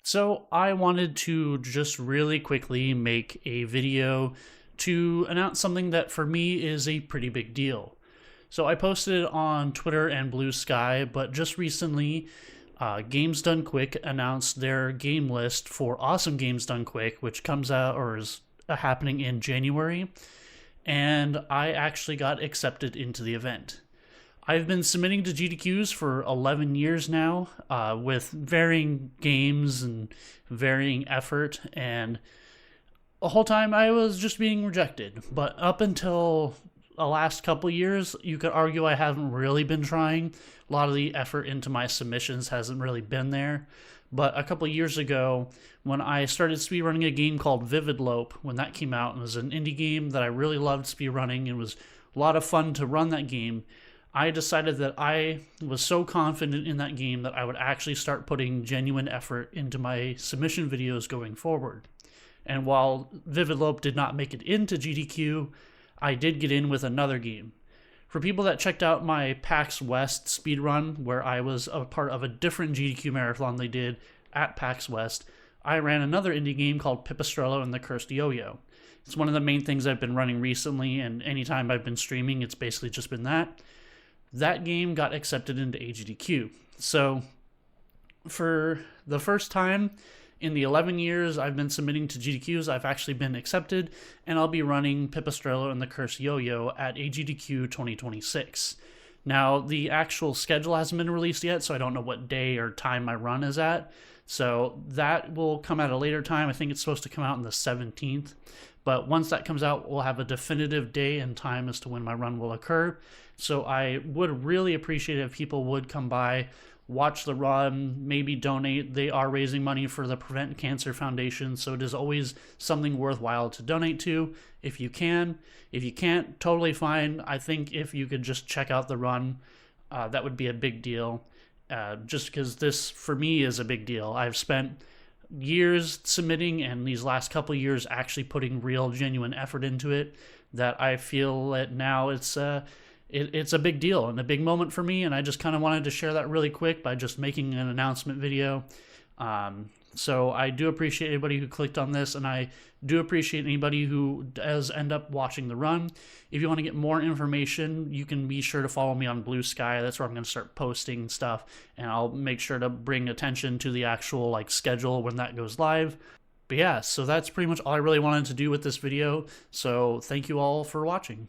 So I wanted to just really quickly make a video to announce something that for me is a pretty big deal. So I posted it on Twitter and Blue Sky, but just recently, Games Done Quick announced their game list for Awesome Games Done Quick, which comes out or is happening in January, and I actually got accepted into the event. I've been submitting to GDQs for 11 years now, with varying games and varying effort, and the whole time I was just being rejected. But up until the last couple years, you could argue I haven't really been trying. A lot of the effort into my submissions hasn't really been there. But a couple years ago, when I started speedrunning a game called Vivid Lope, when that came out, it was an indie game that I really loved speedrunning. It was a lot of fun to run that game. I decided that I was so confident in that game that I would actually start putting genuine effort into my submission videos going forward. And while Vivid Lope did not make it into GDQ, I did get in with another game. For people that checked out my PAX West speedrun, where I was a part of a different GDQ marathon they did at PAX West, I ran another indie game called Pipistrello and the Cursed Yo-Yo. It's one of the main things I've been running recently, and anytime I've been streaming, it's basically just been that. That game got accepted into AGDQ. So for the first time in the 11 years I've been submitting to GDQs, I've actually been accepted, and I'll be running Pipistrello and the Cursed Yo-Yo at AGDQ 2026. Now, the actual schedule hasn't been released yet, so I don't know what day or time my run is at. So that will come at a later time. I think it's supposed to come out on the 17th. But once that comes out, we'll have a definitive day and time as to when my run will occur. So I would really appreciate it if people would come by, watch the run, maybe donate. They are raising money for the Prevent Cancer Foundation, so it is always something worthwhile to donate to if you can. If you can't, totally fine. I think if you could just check out the run, that would be a big deal. Just because this, for me, is a big deal. I've spent years submitting, and these last couple years actually putting real, genuine effort into it, that I feel that now it's a big deal and a big moment for me, and I just kind of wanted to share that really quick by just making an announcement video. So I do appreciate anybody who clicked on this, and I do appreciate anybody who does end up watching the run. If you want to get more information, you can be sure to follow me on Blue Sky. That's where I'm going to start posting stuff, and I'll make sure to bring attention to the actual schedule when that goes live. But yeah, so that's pretty much all I really wanted to do with this video. So thank you all for watching.